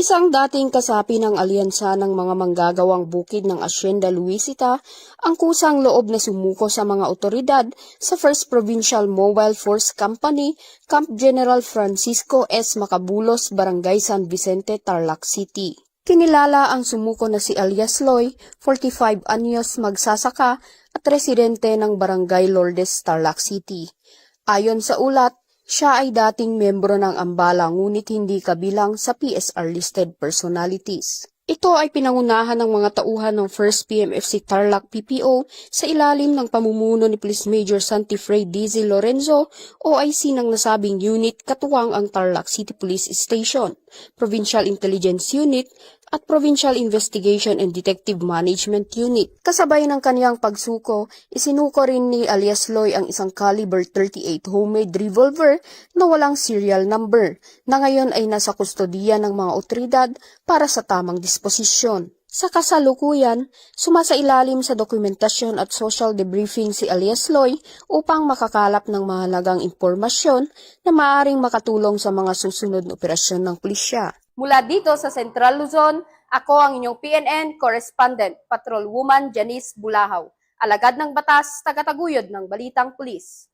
Isang dating kasapi ng alyansa ng mga manggagawang bukid ng Hacienda Luisita ang kusang loob na sumuko sa mga otoridad sa 1st Provincial Mobile Force Company, Camp General Francisco S. Macabulos, Barangay San Vicente, Tarlac City. Kinilala ang sumuko na si alias Loy, 45 anyos, magsasaka at residente ng Barangay Lourdes, Tarlac City. Ayon sa ulat, siya ay dating membro ng Ambala ngunit hindi kabilang sa PSR-listed personalities. Ito ay pinangunahan ng mga tauhan ng 1st PMFC Tarlac PPO sa ilalim ng pamumuno ni Police Major Santifrey Dizzy Lorenzo, OIC ng nasabing unit katuwang ang Tarlac City Police Station, Provincial Intelligence Unit at Provincial Investigation and Detective Management Unit. Kasabay ng kaniyang pagsuko, isinuko rin ni alias Loy ang isang caliber 38 homemade revolver na walang serial number na ngayon ay nasa kustodiya ng mga otoridad para sa tamang disposisyon. Sa kasalukuyan, sumasailalim sa dokumentasyon at social debriefing si alias Loy upang makakalap ng mahalagang impormasyon na maaaring makatulong sa mga susunod na operasyon ng pulisya. Mula dito sa Central Luzon, ako ang inyong PNN correspondent, Patrolwoman Janice Bulahaw, alagad ng batas, tagataguyod ng Balitang Pulis.